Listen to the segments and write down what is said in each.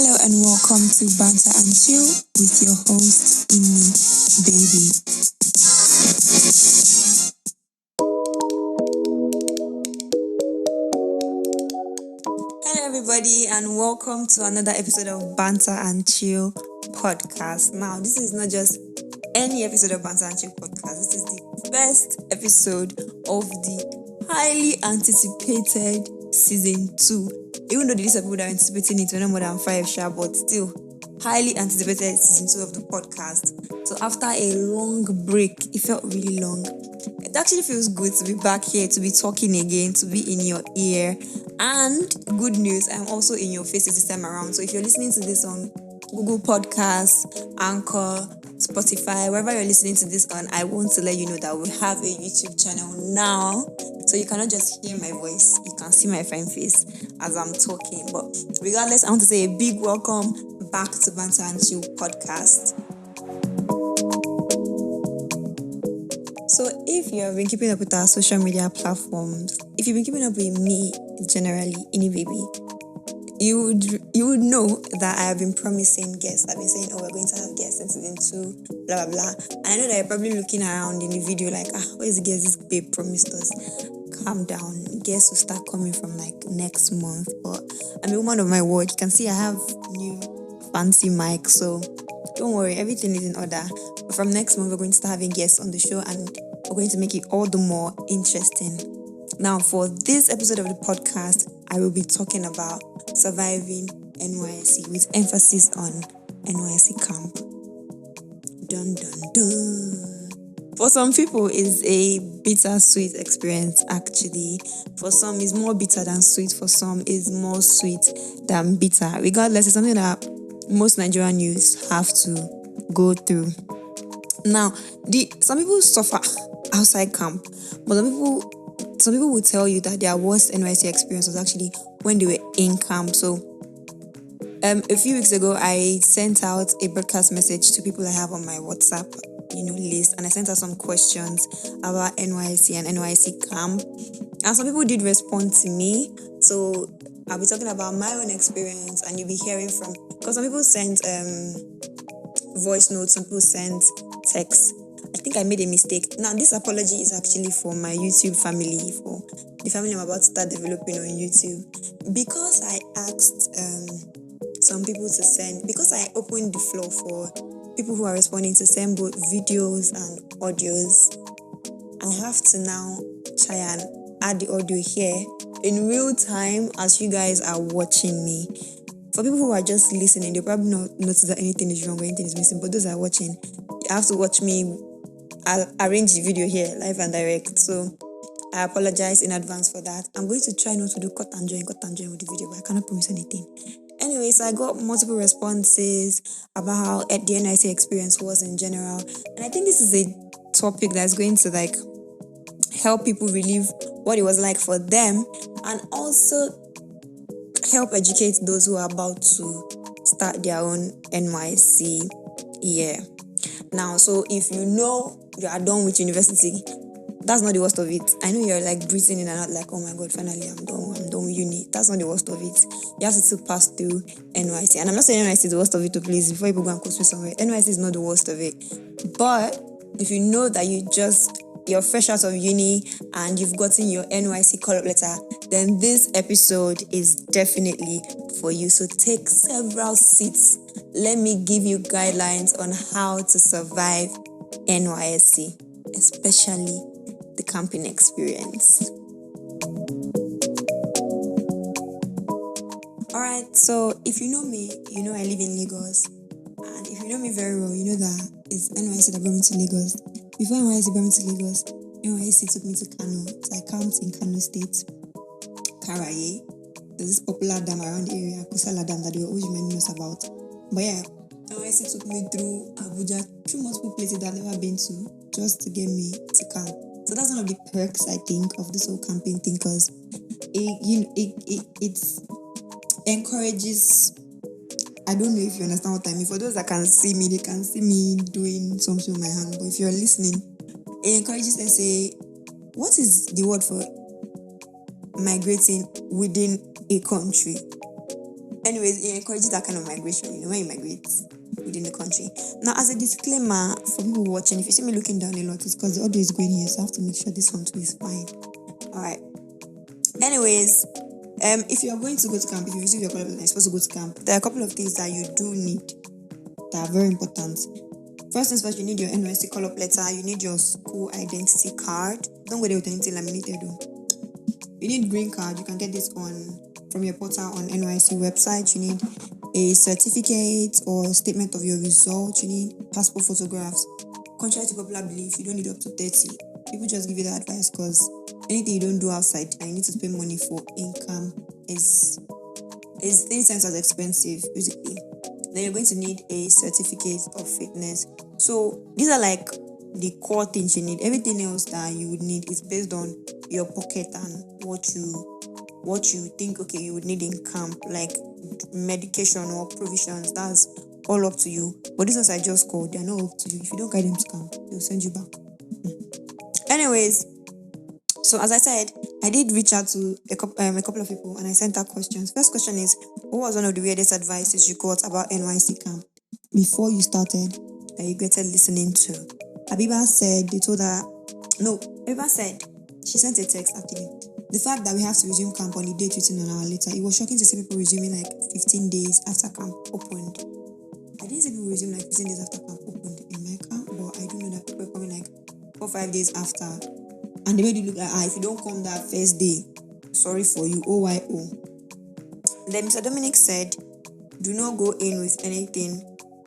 Hello and welcome to Banter and Chill with your host, Inni Baby. Hello everybody and welcome to another episode of Banter and Chill podcast. Now, this is not just any episode of Banter and Chill podcast. This is the first episode of the highly anticipated season 2. Even though these are people that are anticipating it, we're not more than 5 sharp, but still highly anticipated season 2 of the podcast. So after a long break, it felt really long. It actually feels good to be back here, to be talking again, to be in your ear. And good news, I'm also in your faces this time around. So if you're listening to this on Google Podcasts, Anchor, Spotify, wherever you're listening to this on, I want to let you know that we have a YouTube channel now. So you cannot just hear my voice, you can see my fine face as I'm talking. But regardless, I want to say a big welcome back to Banter and Chill podcast. So if you have been keeping up with our social media platforms, if you've been keeping up with me generally, Inni Baby, you would know that I have been promising guests. I've been saying, we're going to have guests in season 2, blah, blah, blah. And I know that you're probably looking around in the video like, where's the guest this babe promised us? Calm down. Guests will start coming from like next month. But I'm a woman of my word. You can see I have new fancy mic, so don't worry, everything is in order. But from next month, we're going to start having guests on the show and we're going to make it all the more interesting. Now, for this episode of the podcast, I will be talking about surviving Nysc with emphasis on Nysc camp. Dun dun dun. For some people, it's a bittersweet experience actually. For some, it's more bitter than sweet. For some, it's more sweet than bitter. Regardless, it's something that most Nigerian youths have to go through. Now, some people suffer outside camp, but some people will tell you that their worst NYSC experience was actually when they were in camp. So, a few weeks ago, I sent out a broadcast message to people I have on my WhatsApp, list, and I sent out some questions about NYSC and NYSC camp. And some people did respond to me. So, I'll be talking about my own experience, and you'll be hearing from, because some people sent voice notes, some people sent text. I think I made a mistake. Now, this apology is actually for my YouTube family, for the family I'm about to start developing on YouTube. Because I asked some people to send, because I opened the floor for people who are responding to send both videos and audios, I have to now try and add the audio here in real time as you guys are watching me. For people who are just listening, they'll probably not notice that anything is wrong or anything is missing, but those that are watching, you have to watch me. I'll arrange the video here, live and direct. So I apologize in advance for that. I'm going to try not to do cut and join with the video, but I cannot promise anything. Anyways, I got multiple responses about how the NYSC experience was in general. And I think this is a topic that's going to help people relive what it was like for them and also help educate those who are about to start their own NYSC year. Now, so if you know you are done with university, that's not the worst of it. I know you're breathing in and out like, oh my God, finally I'm done with uni. That's not the worst of it. You have to still pass through NYSC. And I'm not saying NYSC is the worst of it, to please, before people go and quote me somewhere. NYSC is not the worst of it. But if you know that you're fresh out of uni and you've gotten your NYSC call-up letter, then this episode is definitely for you. So take several seats. Let me give you guidelines on how to survive NYSC, especially the camping experience. Alright, so if you know me, you know I live in Lagos. And if you know me very well, you know that it's NYSC that brought me to Lagos. Before NYSC brought me to Lagos, NYSC took me to Kano. So I camped in Kano State, Karaye. There's this popular dam around the area, Kusala Dam, that they were always reminding us about. But yeah, NYSC took me through Abuja, through multiple places that I've never been to, just to get me to camp. So that's one of the perks, I think, of this whole camping thing, because it encourages. I don't know if you understand what I mean. For those that can see me, they can see me doing something with my hand. But if you're listening, it encourages them to say, what is the word for migrating within a country? Anyways, it encourages that kind of migration, when you migrate within the country. Now, as a disclaimer for people watching, if you see me looking down a lot, it's because the audio is going here, so I have to make sure this one too is fine. Alright. Anyways, if you are going to go to camp, if you receive your college and you're supposed to go to camp, there are a couple of things that you do need that are very important. First things first, you need your Nysc call-up letter, you need your school identity card. Don't go there with anything laminated though. You need green card. You can get this from your portal on Nysc website. You need a certificate or statement of your results. You need passport photographs. Contrary to popular belief, you don't need up to 30. People just give you that advice because anything you don't do outside and you need to spend money for income is 3 times as expensive, basically. Then you're going to need a certificate of fitness. So these are like the core things you need. Everything else that you would need is based on your pocket and what you think you would need in camp, like medication or provisions. That's all up to you. But these ones I just called, they're not up to you. If you don't guide them to camp, they'll send you back. Anyways, so as I said, I did reach out to a couple of people and I sent out questions. First question is, what was one of the weirdest advices you got about Nysc camp before you started that you regretted listening to? Habiba said she sent a text actually. The fact that we have to resume camp on the date written on our letter, it was shocking to see people resuming like 15 days after camp opened. I didn't see people resume like 15 days after camp opened in my camp, but I do know that people are coming like 4 or 5 days after. And they made it look like, if you don't come that first day, sorry for you, OYO. Then Mr. Dominic said, do not go in with anything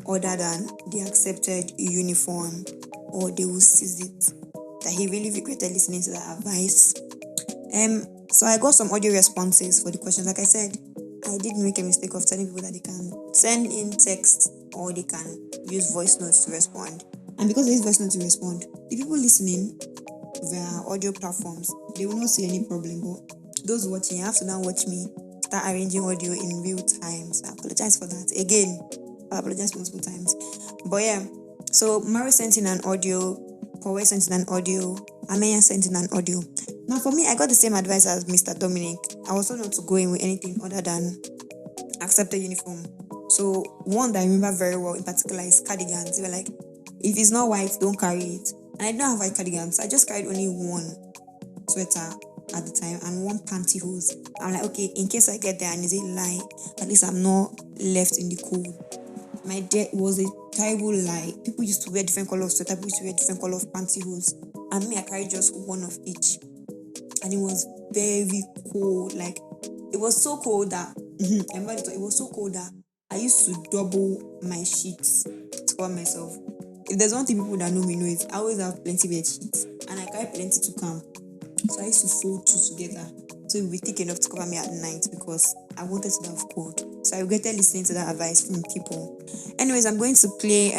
other than the accepted uniform or they will seize it. That he really regretted listening to that advice. So I got some audio responses for the questions. Like I said, I did make a mistake of telling people that they can send in text or they can use voice notes to respond. And because they use voice notes to respond, the people listening via audio platforms, they will not see any problem. But those watching, you have to now watch me start arranging audio in real time. So I apologize for that. Again, I apologize multiple times. But yeah, so Mary sent in an audio, Powe sent in an audio, Amenya sent in an audio. Now for me, I got the same advice as Mr. Dominic. I was told not to go in with anything other than accepted uniform. So one that I remember very well in particular is cardigans. They were like, if it's not white, don't carry it. And I didn't have white cardigans. I just carried only one sweater at the time and one pantyhose. I'm like, okay, in case I get there and it's a lie, at least I'm not left in the cold. My day was a terrible lie. People used to wear different color of sweater, people used to wear different color of pantyhose. And me, I carried just one of each. And it was very cold. Like, it was so cold that, it was so cold that I used to double my sheets to cover myself. If there's one thing people that know me know is I always have plenty bed sheets. And I carry plenty to camp. So I used to fold two together. So it would be thick enough to cover me at night because I wanted to have cold. So I regretted listening to that advice from people. Anyways, I'm going to play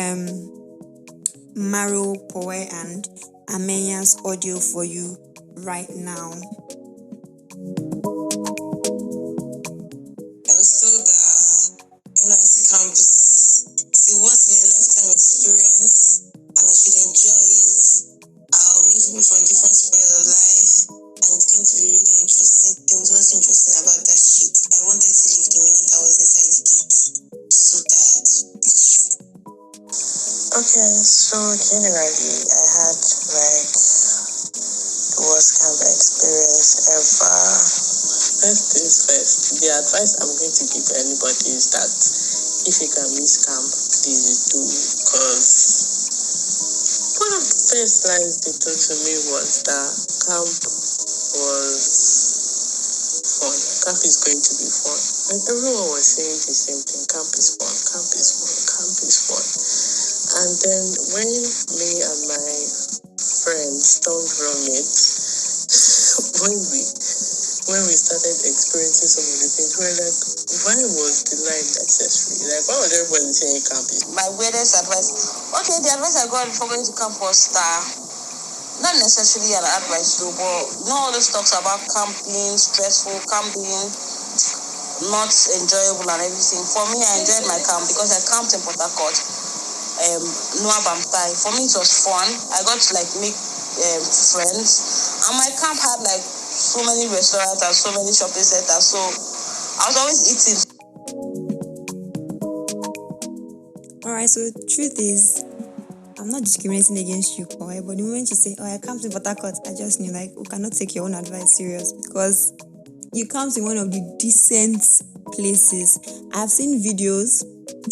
Maro, Poe, and Amenya's audio for you right now. And so the Nysc camp is a once in a lifetime experience, and I should enjoy it. I'll meet people from different spheres of life, and it's going to be really interesting. There was nothing interesting about that shit. I wanted to leave the minute I was inside the gate. So tired. Okay, so generally, I had like the worst camp experience ever. First things first, the advice I'm going to give anybody is that if you can miss camp, please do, because one of the first lines they told to me was that camp was fun. Camp is going to be fun. And everyone was saying the same thing. Camp is fun, camp is fun, camp is fun. And then when me and my friends turned roommates, when we started experiencing some of the things, we were like, why was the line necessary? Like, why was everybody saying camp is? My weirdest advice. Okay, the advice I got for going to camp was not necessarily an advice though, but all those talks about camp being stressful, camp being not enjoyable and everything. For me, I enjoyed my camp because I camped in Port Harcourt, Noah Bamtai. For me, it was fun. I got to like make friends, and my camp had like so many restaurants and so many shopping centers, so I was always eating. Alright, so truth is, I'm not discriminating against you, Koi, but the moment you say, "Oh, I camped in Port Harcourt," I just knew like we cannot take your own advice serious because you camped in one of the decent places. I've seen videos.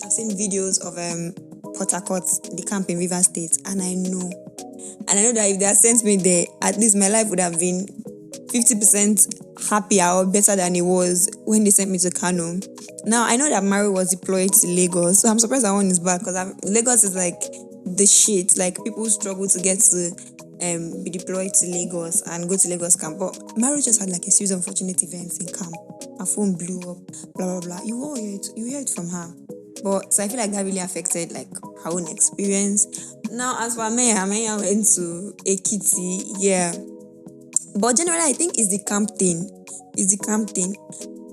I've seen videos of Port Harcourt, the camp in River State, and I know that if they had sent me there, at least my life would have been 50% happier or better than it was when they sent me to Kano. Now, I know that Mario was deployed to Lagos, so I'm surprised that one is back because Lagos is like the shit. Like, people struggle to get to be deployed to Lagos and go to Lagos camp. But Mario just had like a series of unfortunate events in camp. Her phone blew up, blah, blah, blah. You hear it from her. But so I feel like that really affected like her own experience. Now, as for Ameya went to Ekiti, yeah. But generally, I think it's the camp thing.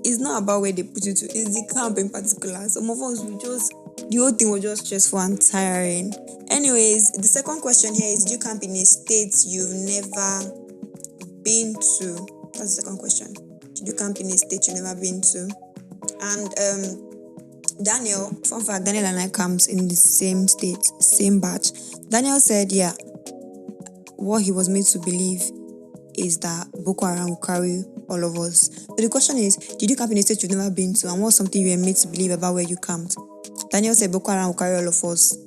It's not about where they put you to. It's the camp in particular. Some of us, the whole thing was just stressful and tiring. Anyways, the second question here is, did you camp in a state you've never been to? That's the second question. Did you camp in a state you've never been to? And Daniel, fun fact, Daniel and I camped in the same state, same batch. Daniel said, yeah, what he was made to believe is that Boko Haram will carry all of us. So the question is, did you camp in a state you've never been to, and what's something you were made to believe about where you camped? Daniel said Boko Haram will carry all of us.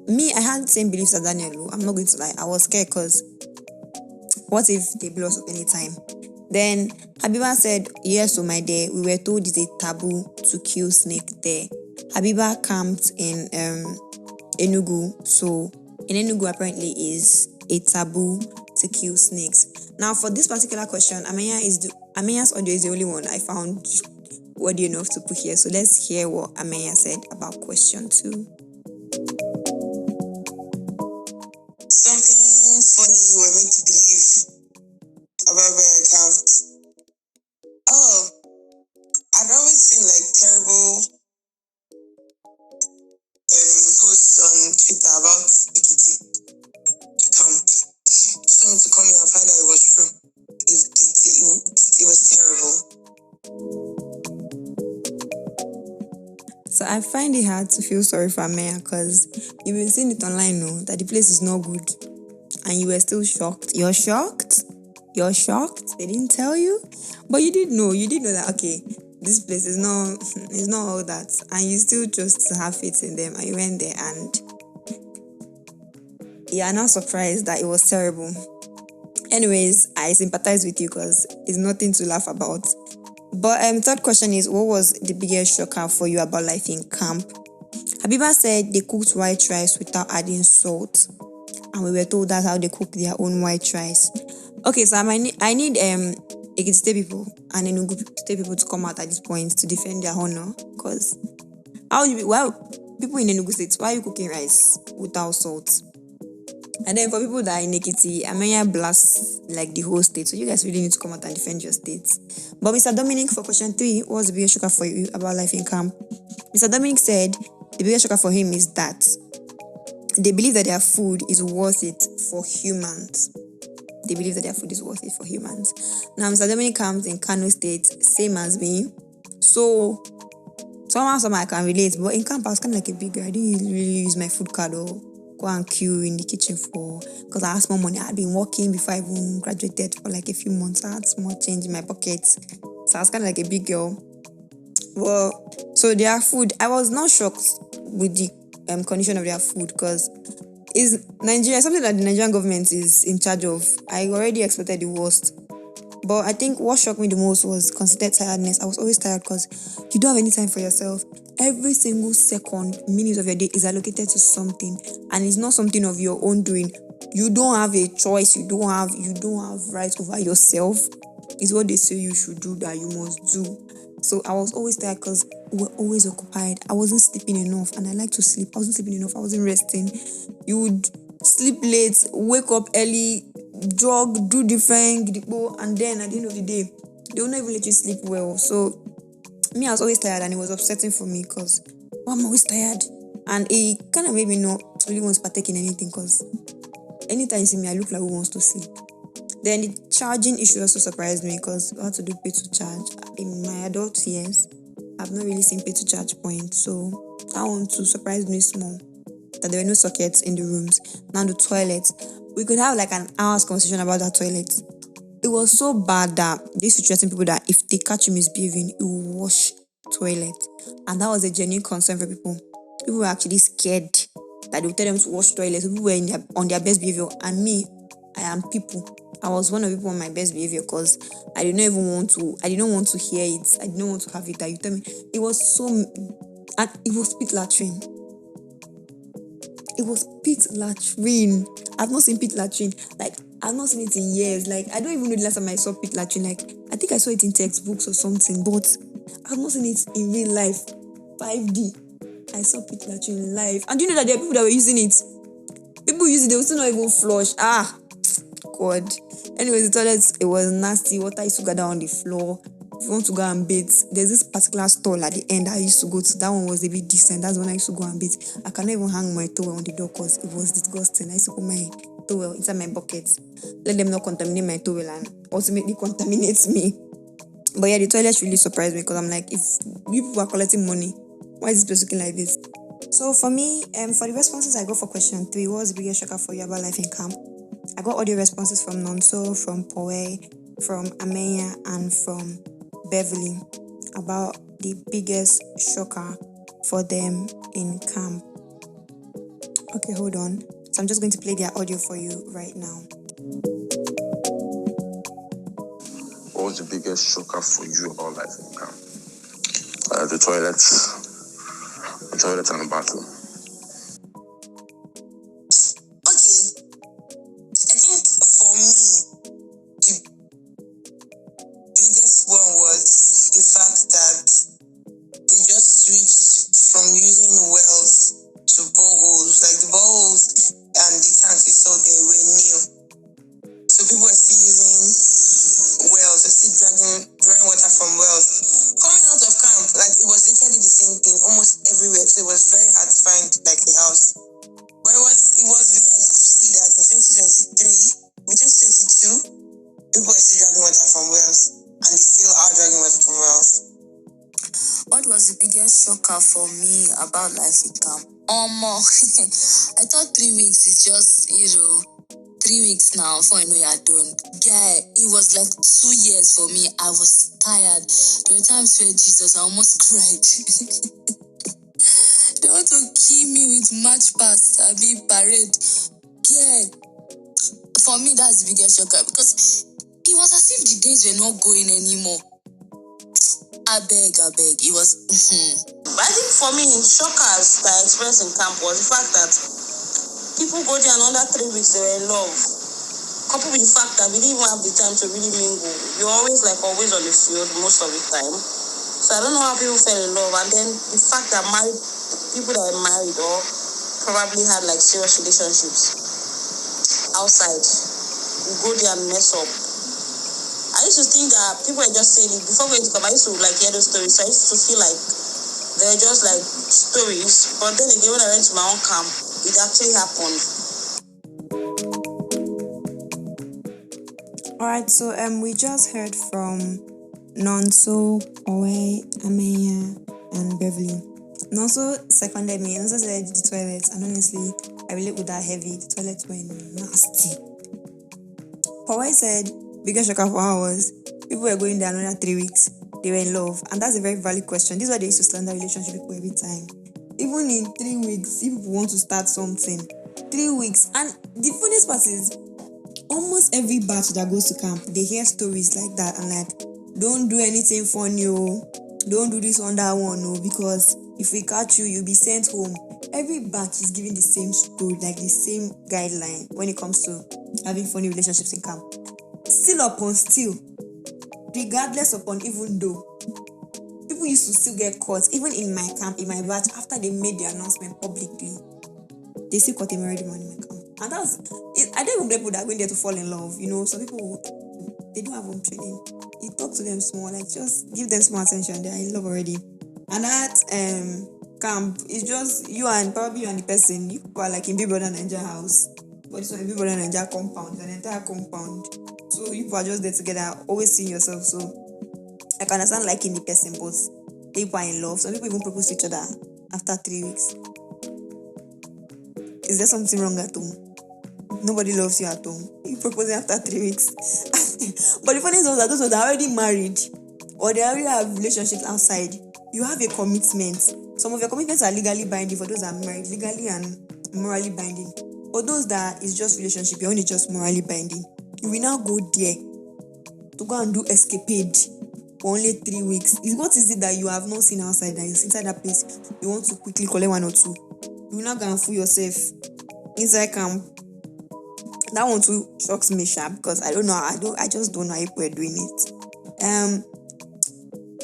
Me, I had the same beliefs as Daniel. I'm not going to lie. I was scared because what if they blow us up anytime? Then Habiba said, yes, so my dear, we were told it's a taboo to kill snake there. Habiba camped in Enugu, so in Enugu apparently is a taboo to kill snakes. Now for this particular question, Ameya's audio is the only one I found worthy enough to put here. So let's hear what Ameya said about question 2. Something funny you were meant to believe about where I camped. Oh, I'd always seen like terrible posts on Twitter about Ekiti camp. Just wanted to come here and find out it was true. It was terrible. So I find it hard to feel sorry for Ameya because you've been seeing it online now that the place is not good, and you were still shocked. You're shocked? They didn't tell you? But you did know that, okay, this place is not all that, and you still chose to have faith in them, and you went there and you are now surprised that it was terrible. Anyways, I sympathize with you because it's nothing to laugh about. But third question is, what was the biggest shocker for you about life in camp? Habiba said they cooked white rice without adding salt, and we were told that's how they cook their own white rice. Okay, so I need Ekiti State people and Enugu State people to come out at this point to defend their honor, because people in Enugu State, why are you cooking rice without salt? And then for people that are in Ekiti, Ameya blasts like the whole state, so you guys really need to come out and defend your states. But Mr. Dominic, for question 3, what was the biggest shocker for you about life in camp? Mr. Dominic said the biggest shocker for him is that they believe that their food is worth it for humans. Now, Mr. Dominic comes in Kano State, same as me. So, somehow I can relate. But in camp, I was kind of like a big girl. I didn't really use my food card or go and queue in the kitchen because I had small money. I had been working before I even graduated for like a few months. I had small change in my pocket. So I was kind of like a big girl. Well, so their food, I was not shocked with the condition of their food because is Nigeria something that the Nigerian government is in charge of. I already expected the worst. But I think what shocked me the most was considered tiredness. I was always tired because you don't have any time for yourself. Every single second, minute of your day is allocated to something, and it's not something of your own doing. You don't have a choice. You don't have rights over yourself. It's what they say you should do that you must do. So I was always tired because we were always occupied. I wasn't sleeping enough, and I like to sleep. I wasn't sleeping enough. I wasn't resting. You would sleep late, wake up early, jog, do different, and then at the end of the day, they will not even let you sleep well. So me, I was always tired, and it was upsetting for me because I'm always tired, and it kind of made me not really want to partake in anything because anytime you see me, I look like who wants to sleep. Then the charging issue also surprised me because I had to do pay to charge. In my adult years, I've not really seen pay to charge point. So that one too surprised me small. That there were no sockets in the rooms. Now the toilet. We could have like an hour's conversation about that toilet. It was so bad that they used to threaten people that if they catch you misbehaving, you will wash toilet. And that was a genuine concern for people. People were actually scared that they would tell them to wash toilets. People were on their best behavior. And me, I am people. I was one of the people on my best behavior because I did not want to hear it. I did not want to have it that you tell me. It was so, and it was pit latrine. It was pit latrine. I've not seen pit latrine. Like, I've not seen it in years. Like, I don't even know the last time I saw pit latrine. Like, I think I saw it in textbooks or something, but I've not seen it in real life. 5D. I saw pit latrine live. And do you know that there are people that were using it? People use it, they will still not even flush. God. Anyways, the toilet, it was nasty. Water used to gather on the floor. If you want to go and bathe, there's this particular stall at the end I used to go to. That one was a bit decent. That's when I used to go and bathe. I cannot even hang my towel on the door because it was disgusting. I used to put my towel inside my bucket. Let them not contaminate my towel and ultimately contaminate me. But yeah, the toilet really surprised me because I'm like, if you people are collecting money, why is this place looking like this? So for me, for the responses, I go for question 3. What was the biggest shocker for you about life in camp? I got audio responses from Nonso, from Poe, from Amenya, and from Beverly about the biggest shocker for them in camp. Okay, hold on. So I'm just going to play their audio for you right now. What was the biggest shocker for you about life in camp? The toilets and the bathroom. Okay, I think for me, the biggest one was the fact that they just switched from using wells to boreholes. Like the boreholes and the tanks we saw there were new. So people were still using wells, they're still drawing water from wells. Coming out of camp, like it was literally the same thing almost everywhere. So it was very hard to find like a house. But it was weird to see that in 2023, in 2022, people are still dragging water from wells, and they still are dragging water from wells. What was the biggest shocker for me about life in camp? I thought 3 weeks is just, 3 weeks now before I know you're done. Guy, it was like 2 years for me. I was tired. There were times where Jesus, I almost cried. They want to kill me with match pass, I mean parade. Yeah. For me, that's the biggest shocker because it was as if the days were not going anymore. I beg. It was. But I think for me, shockers that I experienced in camp was the fact that people go there and under 3 weeks they were in love. Coupled with the fact that we didn't even have the time to really mingle. You're always on the field most of the time. So I don't know how people fell in love. And then the fact that people that were married or probably had like serious relationships outside will go there and mess up. I used to think that people were just saying it before going to come. I used to like hear those stories. So I used to feel like they're just like stories. But then again, when I went to my own camp, it actually happened. Alright, so we just heard from Nonso, Owe, Amenya, and Beverly. Nonso seconded me. Nonso said the toilets, and honestly, I relate with that heavy. The toilets were nasty. Owe said biggest shocker for her was people were going there another 3 weeks. They were in love, and that's a very valid question. This is why they used to slander relationship people every time. Even in 3 weeks, if people want to start something, 3 weeks, and the funniest part is, almost every batch that goes to camp, they hear stories like that and like, don't do anything funny, don't do this on that one, because if we catch you, you'll be sent home. Every batch is giving the same story, like the same guideline when it comes to having funny relationships in camp. Still, regardless upon, even though people used to still get caught, even in my camp, in my batch, after they made the announcement publicly, they still caught a married man in my camp. And that's it. I don't even blame people that are going there to fall in love. Some people, they don't have home training. You talk to them small, like just give them small attention. They're in love already. And that camp is just you and the person. You are like in Big Brother Nigeria house, but it's not a Big Brother Nigeria compound, an entire compound. So you are just there together, always seeing yourself. So I can understand liking the person, but People are in love. Some people even propose to each other after 3 weeks. Is there something wrong at home? Nobody loves you at home. You proposing after 3 weeks. But the funny thing is that those who are already married or they already have relationships outside, you have a commitment. Some of your commitments are legally binding for those that are married, legally and morally binding. For those that is just relationship, you're only just morally binding. You will now go there to go and do escapade for only 3 weeks. What is it that you have not seen outside that is inside that place? You want to quickly collect 1 or 2. You will not go and fool yourself inside camp. That one too shocks me sharp because I just don't know how people are doing it. And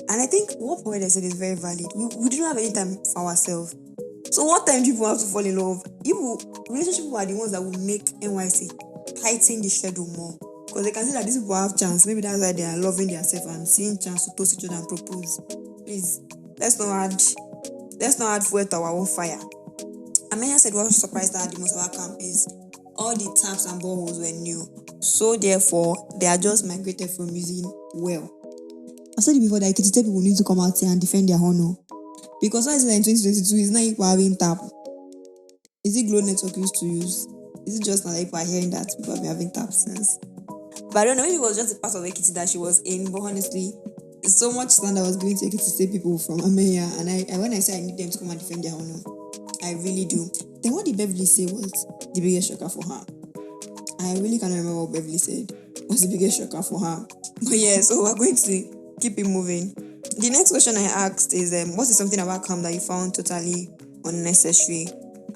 I think what poet said is very valid. We don't have any time for ourselves. So what time do people have to fall in love? Relationship people are the ones that will make NYC tighten the schedule more. Because they can see that these people have chance. Maybe that's why they are loving themselves and seeing chance to toast each other and propose. Please, let's not add fuel to our own fire. Amenya said what surprised her the most about camp is all the taps and boreholes were new. So therefore, they are just migrated from using well. I've said it before that Ekiti people need to come out here and defend their honor. Because why is it that in 2022 it's not equal having tap? Is it Glow Network used to use? Is it just not like people are hearing that people have been having tap since? But I don't know, maybe it was just a part of Ekiti that she was in, but honestly, so much slander was going to Ekiti State people from Amenya, and when I say I need them to come and defend their honor, I really do. Then what did Beverly say was the biggest shocker for her? I really cannot remember what Beverly said was the biggest shocker for her. But yeah, so we're going to keep it moving. The next question I asked is, what is something about camp that you found totally unnecessary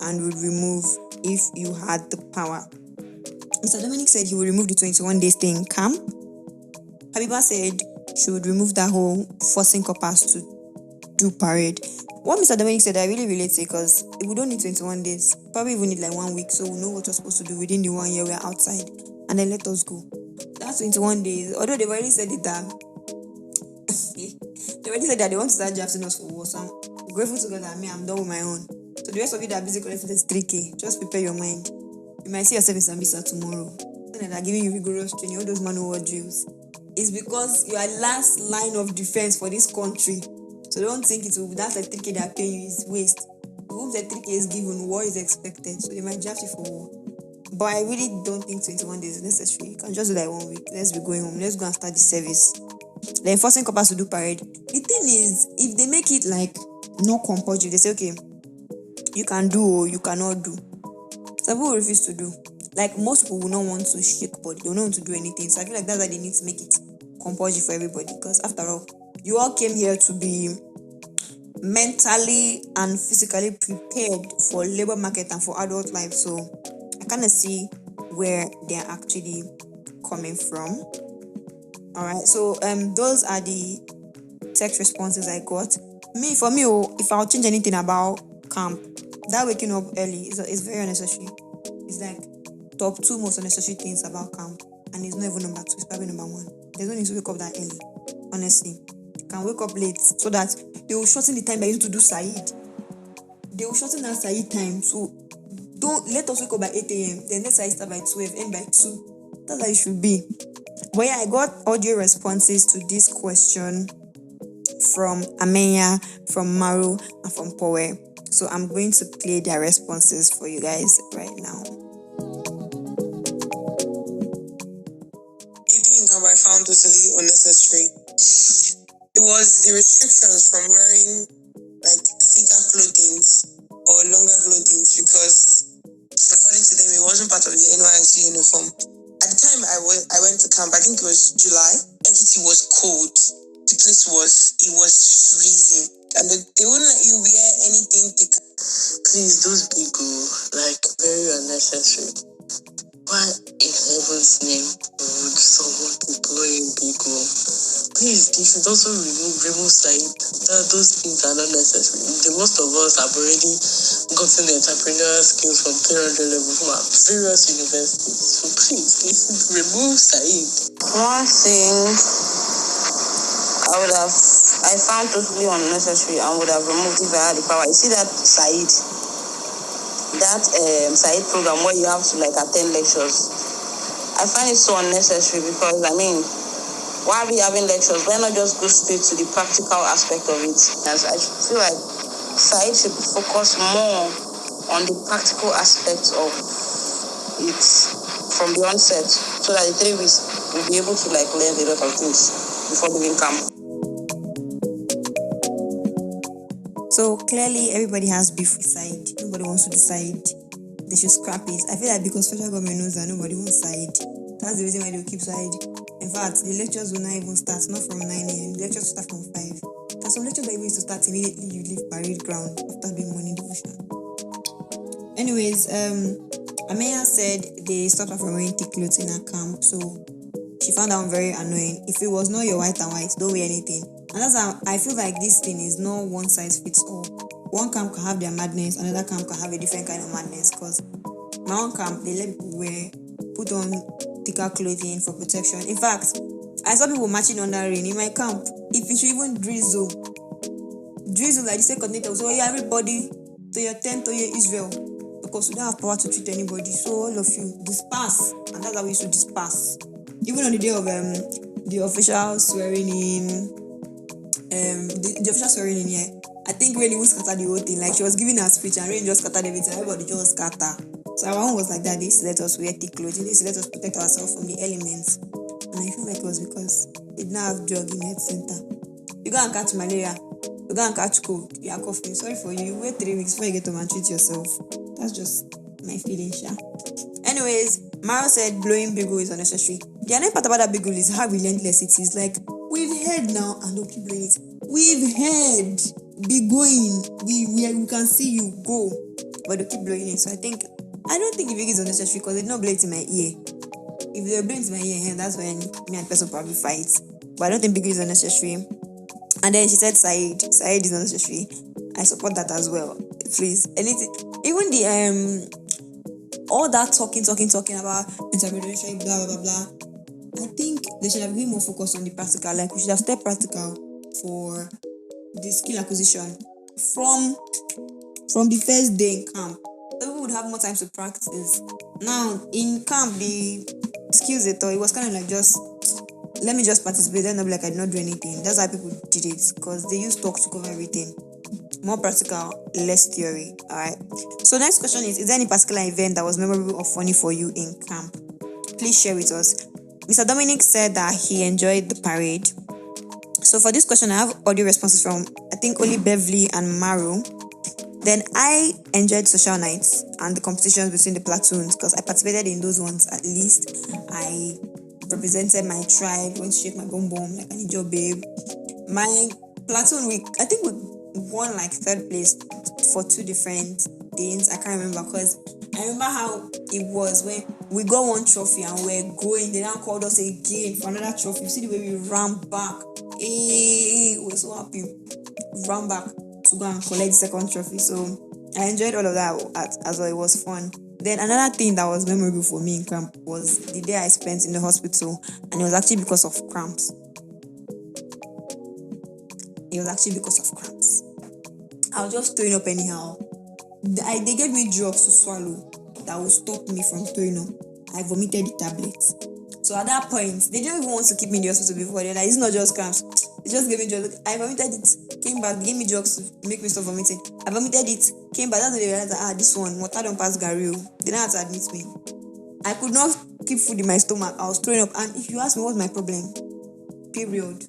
and would remove if you had the power? Mr. Dominic said he would remove the 21 days stay in camp. Habiba said she would remove that whole forcing coppers to do parade. What Mr. Dominic said, I really relate to because we don't need 21 days. Probably even need like 1 week, so we know what we're supposed to do within the 1 year we're outside. And then let us go. That's 21 days. Although they've already said it that they already said that they want to start drafting us for war. So I'm grateful to God that I'm done with my own. So the rest of you that are busy collecting 3K, just prepare your mind. You might see yourself in Sambisa tomorrow. And they're giving you rigorous training, all those manual drills. It's because you are last line of defense for this country. So don't think it will be that 3K they are paying you is waste. Once the 3K is given, war is expected. So they might draft you for war. But I really don't think 21 days is necessary. You can just do like 1 week. Let's be going home. Let's go and start the service. They're forcing coppers to do parade. The thing is, if they make it like no compulsory, they say, okay, you can do or you cannot do. Some people refuse to do. Like most people will not want to shake body. They will not want to do anything. So I feel like that's why they need to make it compulsory for everybody. Because after all, you all came here to be mentally and physically prepared for labor market and for adult life. So I kind of see where they're actually coming from. All right. So those are the text responses I got. For me, if I'll change anything about camp, that waking up early is very unnecessary. It's like top 2 most unnecessary things about camp, and it's not even number 2, it's probably number 1. There's no need to wake up that early. Honestly, you can wake up late so that they will shorten the time that you need to do Said. They will shorten that Said time. So don't let us wake up by 8 a.m. Then let Said start by 12, end by 2. That's how it should be. But yeah, I got audio responses to this question from Amenya, from Maru, and from Powe. So I'm going to play their responses for you guys right now. Eating in camp I found totally unnecessary. It was the restrictions from wearing like thicker clothing or longer clothing because according to them it wasn't part of the NYSC uniform. At the time I went to camp, I think it was July. Ekiti was cold. The place was freezing. And they wouldn't let you wear anything thick. Please, those bigo, like very unnecessary. Why in heaven's name would someone employ a bigo? Please, they should also remove Said. Those things are not necessary. Most of us have already gotten the entrepreneurial skills from 300 level from our various universities. So please, they should remove Said. One thing I found totally unnecessary and would have removed if I had the power. You see that Said program where you have to like attend lectures. I find it so unnecessary because why are we having lectures? Why not just go straight to the practical aspect of it? As I feel like Said should focus more on the practical aspects of it from the onset, so that the 3 weeks will be able to like learn a lot of things before leaving camp. So clearly everybody has beef with side. Nobody wants to decide. They should scrap it. I feel like because federal government knows that nobody wants side, that's the reason why they'll keep side. In fact, the lectures will not even start, not from 9 a.m. The lectures will start from 5. There's some lectures that even used to start immediately you leave parade ground after doing morning devotion. Anyways, Ameya said they stopped her from wearing thick clothes in her camp, so she found that very annoying. If it was not your white and white, don't wear anything. And that's how I feel like this thing is not one size fits all. One camp can have their madness, another camp can have a different kind of madness. Because my own camp, they let people put on thicker clothing for protection. In fact, I saw people marching under rain in my camp. If it should even drizzle like the second coordinator, so yeah, everybody to your tent, to your Israel. Because we don't have power to treat anybody. So all of you disperse. And that's how we should disperse. Even on the day of the official swearing in, the official swearing in here, I think Rain even scattered the whole thing. Like she was giving her speech and Rain just scattered everything. Everybody just scatter. So our own was like that. They used to let us wear thick clothing. They used to let us protect ourselves from the elements. And I feel like it was because they didn't have drug in health center. You go and catch malaria. You go and catch cold. You are coughing. Sorry for you. You wait 3 weeks before you get to treat yourself. That's just my feeling, Sha. Anyways, Maro said blowing biggle is unnecessary. The other part about that biggle is how relentless it is. Like, we've heard now and don't keep blowing it. We've heard. Be going. We can see you go. But they keep blowing it. So I don't think the biggle is unnecessary because they don't blow it in my ear. If they blow it in my ear, that's when me and the person probably fight. But I don't think biggle is unnecessary. And then she said Said is unnecessary. I support that as well. Please. Anything. Even the all that talking about interpretation, blah blah blah. I think they should have been more focused on the practical. Like we should have stayed practical for the skill acquisition from the first day in camp. So people would have more time to practice. Now in camp, the skills they taught, it was kind of like just let me just participate. Then I'll be like I did not do anything. That's how people did it because they used talk to cover everything. More practical, less theory. Alright. So next question is there any particular event that was memorable or funny for you in camp? Please share with us. Mr. Dominic said that he enjoyed the parade. So for this question, I have audio responses from I think only Beverly and Maru. Then I enjoyed social nights and the competitions between the platoons because I participated in those ones at least. I represented my tribe, went to shake my bum bum like I need your babe. My platoon week, I think we won like 3rd place for 2 different things. I can't remember because I remember how it was when we got 1 trophy and we're going. They now called us again for another trophy. You see the way we ran back. Hey, we're so happy. Ran back to go and collect the 2nd trophy. So I enjoyed all of that as well. It was fun. Then another thing that was memorable for me in camp was the day I spent in the hospital, and it was actually because of cramps. I was just throwing up anyhow. They gave me drugs to swallow that would stop me from throwing up. I vomited the tablets. So at that point, they didn't even want to keep me in the hospital before. They're like, it's not just cramps. They just gave me drugs. I vomited it, came back, they gave me drugs to make me stop vomiting. I vomited it, came back. That's when they realized that, this one, water don't pass Gary. They didn't have to admit me. I could not keep food in my stomach. I was throwing up. And if you ask me what's my problem, period.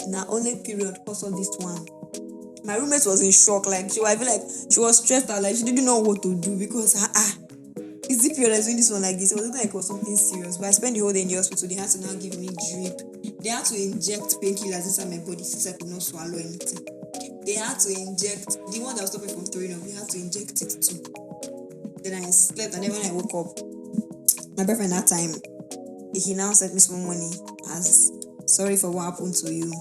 Now only period caused all this one. My roommate was in shock. Like I feel like she was stressed out. Like she didn't know what to do because is the period that's doing this one like this? It wasn't like it was something serious. But I spent the whole day in the hospital. They had to now give me drip. They had to inject painkillers inside my body since I could not swallow anything. They had to inject the one that was stopping from throwing up. They had to inject it too. Then I slept, and then when I woke up, my boyfriend that time, he now sent me some money as sorry for what happened to you.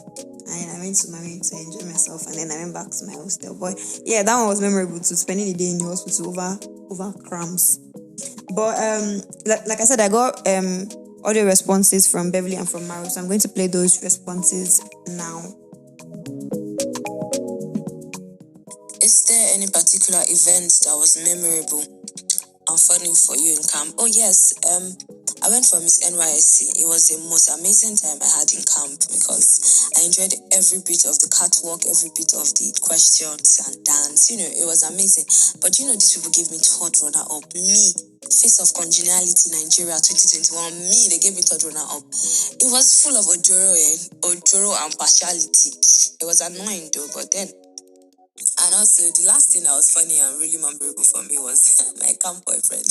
And I went to my room to enjoy myself, and then I went back to my hostel. But yeah, that one was memorable too, spending the day in the hospital over cramps. But like I said, I got audio responses from Beverly and from Maru, so I'm going to play those responses now. Is there any particular event that was memorable and funny for you in camp? Oh yes, I went for Miss Nysc. It was the most amazing time I had in camp because I enjoyed every bit of the catwalk, every bit of the questions and dance. It was amazing. But these people gave me third runner up. Me, face of congeniality, Nigeria 2021. Me, they gave me third runner up. It was full of ojoro and partiality. It was annoying though, but then. And also, the last thing that was funny and really memorable for me was my camp boyfriend.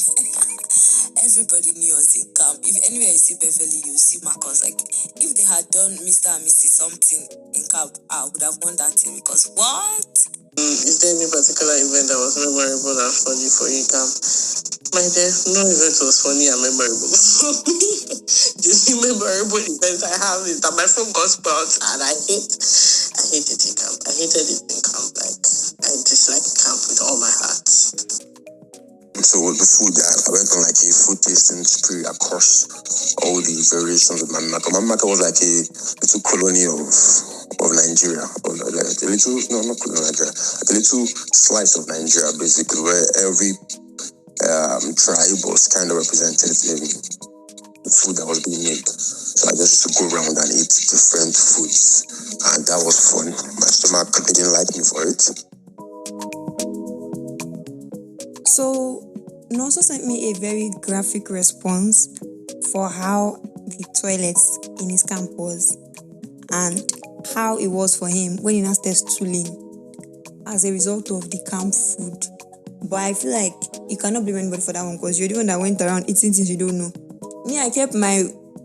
Everybody knew us in camp. If anywhere you see Beverly, you see Marcus. Like, if they had done Mr. and Mrs. something in camp, I would have won that thing because what? Is there any particular event that was memorable and funny for you, camp? My dear, no event was funny and memorable for me. The only memorable event I have is that my phone got spoiled and I hate it in camp. I hated it in camp. Like, I dislike camp with all my heart. So the food, I went on like a food tasting spree across all the variations of Mami Maka. Mami Maka was like a little colony of Nigeria. Or like a little, no, not colony of Nigeria. Like a little slice of Nigeria, basically, where every tribe was kind of represented in the food that was being made. So I just used to go around and eat different foods. And that was fun. My stomach didn't like me for it. So, Nonso sent me a very graphic response for how the toilets in his camp was and how it was for him when he now started stooling as a result of the camp food. But I feel like you cannot blame anybody for that one because you're the one that went around eating things you don't know. Me, I kept my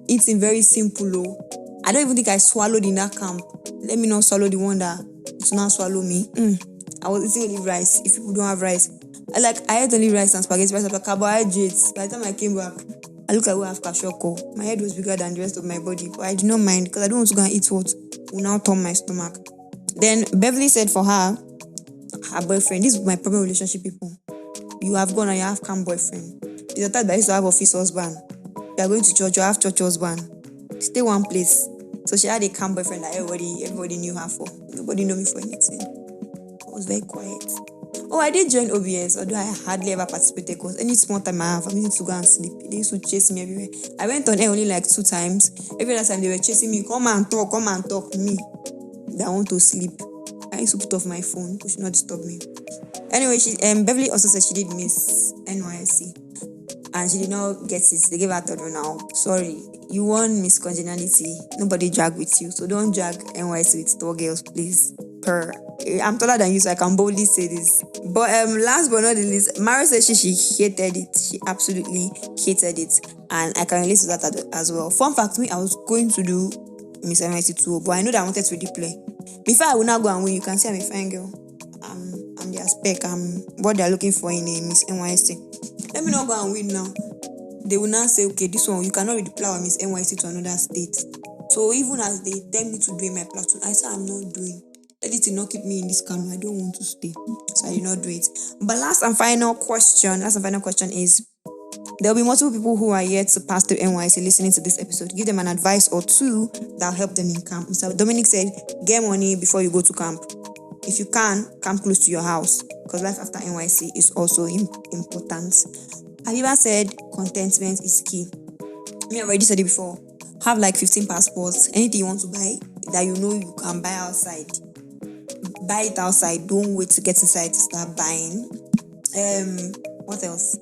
eating very simple. I don't even think I swallowed in that camp. Let me not swallow the one that it's not swallow me. I was eating only rice. If people don't have rice, I ate only rice and spaghetti, rice after carbohydrates. By the time I came back, I look like we have kashoko. My head was bigger than the rest of my body, but I did not mind because I don't want to go and eat what will now turn my stomach. Then Beverly said for her boyfriend, this is my problem relationship people. You have gone and you have camp boyfriend. It's a type that used to have office husband. You are going to church, you have church husband. Stay one place. So she had a camp boyfriend that everybody knew her for. Nobody knew me for anything. I was very quiet. Oh, I did join OBS, although I hardly ever participated because any small time I have, I'm used to go and sleep. They used to chase me everywhere. I went on air only like 2 times. Every other time they were chasing me, come and talk. Me, that I want to sleep. I used to put off my phone, so she not disturb me. Anyway, Beverly also said she did miss Nysc. And she did not get it. They gave her third now. Sorry, you won Miss Congeniality. Nobody drag with you, so don't drag NYC with tall girls, please. I'm taller than you, so I can boldly say this. But last but not the least, Mara said she hated it. She absolutely hated it, and I can relate to that as well. Fun fact, me, I was going to do Miss NYC too, but I know that I wanted to replay. Before I will now go and win, you can see I'm a fine girl. I'm their spec. I'm what they're looking for in a Miss NYC. Let me not go and win now. They will now say, okay, this one, you cannot redeploy our Miss NYC to another state. So even as they tell me to do my platoon, I say I'm not doing. Let it not keep me in this camp. I don't want to stay. So I did not do it. But last and final question is, there will be multiple people who are yet to pass through NYC listening to this episode. Give them an advice or two that will help them in camp. Mr. Dominic said, get money before you go to camp. If you can, camp close to your house because life after NYC is also important. Aviva said, contentment is key. Me, I've already said it before. Have like 15 passports. Anything you want to buy that you know you can buy outside. Buy it outside. Don't wait to get inside to start buying. What else?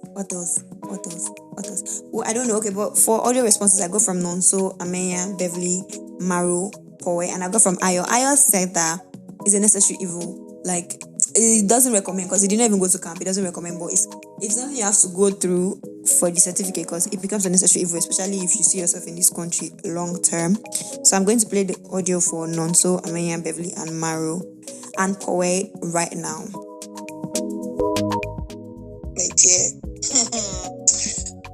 Well, I don't know. Okay, but for audio responses, I got from Nonso, Amenya, Beverly, Maru, Poe, and I got from Ayo. Ayo said that it's a necessary evil. Like, it doesn't recommend because he didn't even go to camp. It doesn't recommend, but it's something you have to go through for the certificate because it becomes a necessary evil, especially if you see yourself in this country long term. So I'm going to play the audio for Nonso, Amenya, Beverly, and Maru and Poe right now. My dear,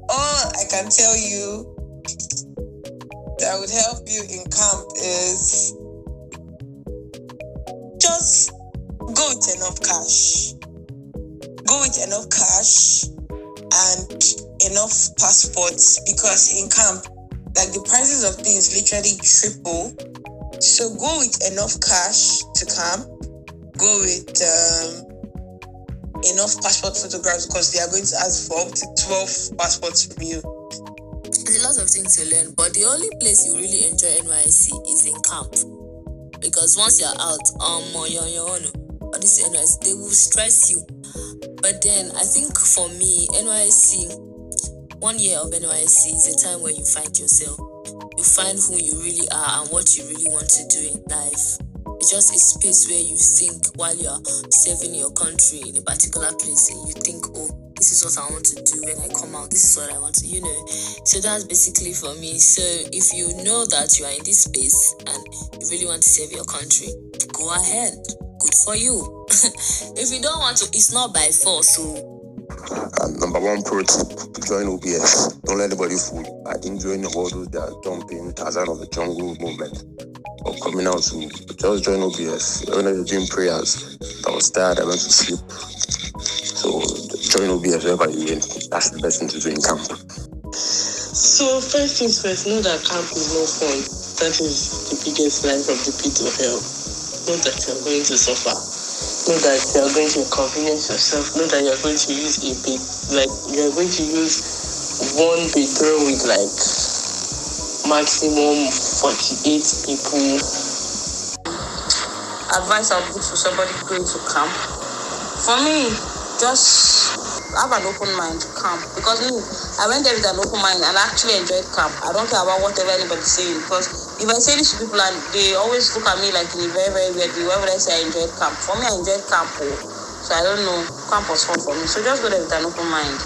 all I can tell you that would help you in camp is just go with enough cash. Go with enough cash and enough passports because in camp, like the prices of things literally triple. So go with enough cash to camp. Go with enough passport photographs because they are going to ask for up to 12 passports from you. There's a something to learn. But the only place you really enjoy NYSC is in camp. Because once you're out, you're on your own. All these NYSC, they will stress you. But then I think for me, NYSC, 1 year of NYSC is a time where you find yourself. You find who you really are and what you really want to do in life. It's just a space where you think while you're serving your country in a particular place, and you think, oh, this is what I want to do when I come out. This is what I want to, So that's basically for me. So if you know that you are in this space and you really want to serve your country, go ahead. Good for you. If you don't want to, it's not by force. So number one pro tip, join OBS. Don't let anybody fool you. I didn't join all those that are jumping Tarzan of the jungle movement or coming out to just join OBS. When I was doing prayers, I was tired, I went to sleep. So join OBS wherever you win. That's the best thing to do in camp. So first things first, know that camp is no fun. That is the biggest lie from the pit of hell. Know that you are going to suffer. Know that you are going to inconvenience yourself. Know that you are going to use you are going to use one bathroom with maximum 48 people. Advice I would give to somebody going to camp. For me, just have an open mind to camp, because I went there with an open mind and I actually enjoyed camp. I don't care about whatever anybody's saying, because if I say this to people and they always look at me like in a very, very weird way, why would I say I enjoyed camp? For me, I enjoyed camp. So I don't know, camp was fun for me. So just go there with an open mind.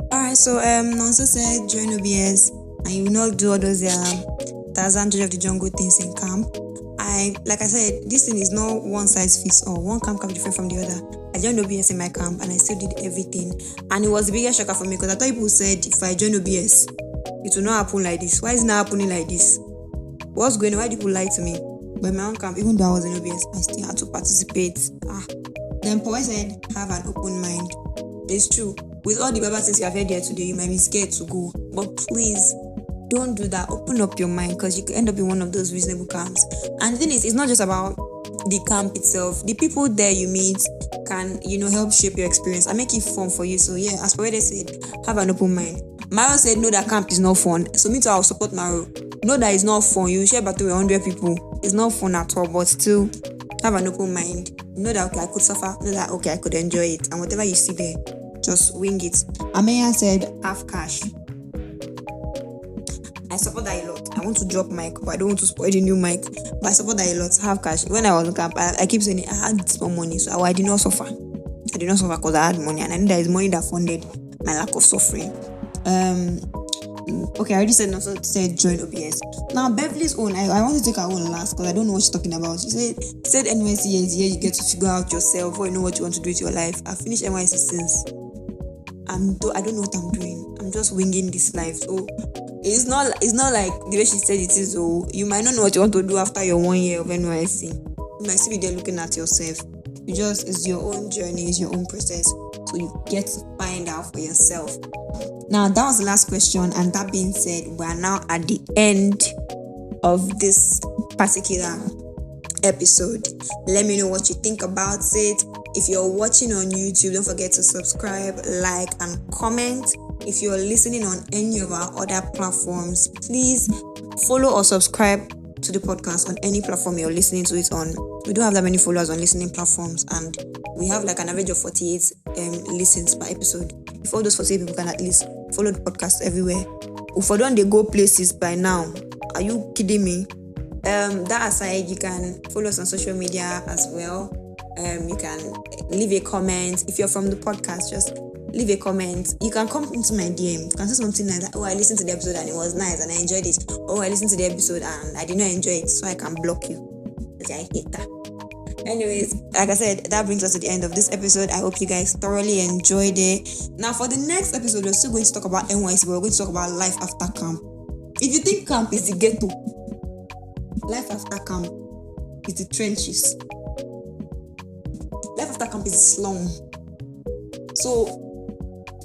Alright, so Nonso said join OBS and you will not do all those Tarzan Judge of the Jungle things in camp. Like I said, this thing is not one size fits all. One camp can be different from the other. I joined OBS in my camp and I still did everything. And it was the biggest shocker for me, because I thought people said if I join OBS, it will not happen like this. Why is it not happening like this? What's going on? Why do people lie to me? But in my own camp, even though I was in OBS, I still had to participate. Then Paul said, have an open mind. It's true. With all the Bible things you have heard here today, you might be scared to go. But please, don't do that. Open up your mind, because you could end up in one of those reasonable camps. And the thing is, it's not just about the camp itself. The people there you meet can, help shape your experience and make it fun for you. So yeah, as Powede said, have an open mind. Maro said, no, that camp is not fun. So me too, I'll support Maro. Know that it's not fun. You share battle with 100 people. It's not fun at all, but still have an open mind. Know that, okay, I could suffer. Know that, okay, I could enjoy it. And whatever you see there, just wing it. Ameya said, have cash. I support that a lot. I want to drop mic, but I don't want to spoil the new mic. But I support that a lot. Have cash. When I was in camp, I keep saying it, I had small money, so I did not suffer. I did not suffer because I had money, and I knew there is money that funded my lack of suffering. Okay, I already said join OBS. Now Beverly's own, I want to take her own last because I don't know what she's talking about. She said NYSC is here, you get to figure out yourself or you know what you want to do with your life. I finished NYSC since. I don't know what I'm doing. I'm just winging this life. So it's not like the way she said it is. So you might not know what you want to do after your 1 year of NYSC. You might still be there looking at yourself. It's your own journey, it's your own process. So you get to find out for yourself. Now that was the last question, and that being said, we are now at the end of this particular episode. Let me know what you think about it. If you're watching on YouTube, don't forget to subscribe, like, and comment. If you're listening on any of our other platforms, please follow or subscribe to the podcast on any platform you're listening to it on. We don't have that many followers on listening platforms, and we have like an average of 48 listens per episode. If all those 48 people can at least follow the podcast everywhere, if I don't they go places by now, are you kidding me? That aside, you can follow us on social media as well. You can leave a comment. If you're from the podcast, just leave a comment. You can come into my DM. You can say something like that. Oh, I listened to the episode and it was nice and I enjoyed it. Oh, I listened to the episode and I did not enjoy it, so I can block you. I hate that. Anyways, like I said, that brings us to the end of this episode. I hope you guys thoroughly enjoyed it. Now, for the next episode, we're still going to talk about NYSC, but we're going to talk about life after camp. If you think camp is the ghetto, life after camp is the trenches. Life after camp is the slum. So,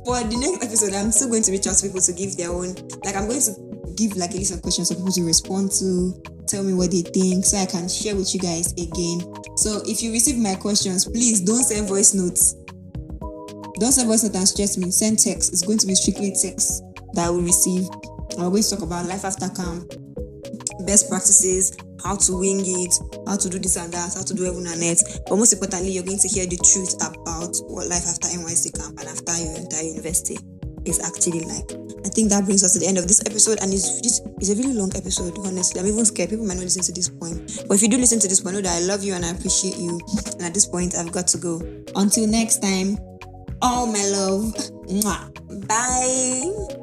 for the next episode, I'm still going to reach out to people to give their own. Like, I'm going to give like a list of questions for people to respond to, tell me what they think, so I can share with you guys again. So, if you receive my questions, please don't send voice notes. Don't send voice note and stress me. Send text. It's going to be strictly text that I will receive. And we're going to talk about life after camp, best practices, how to wing it, how to do this and that, how to do heaven and earth. But most importantly, you're going to hear the truth about what life after NYSC camp and after your entire university is actually like. I think that brings us to the end of this episode, and it's a really long episode, honestly. I'm even scared people might not listen to this point. But if you do listen to this point, know that I love you and I appreciate you. And at this point, I've got to go. Until next time, all my love. Mwah. Bye.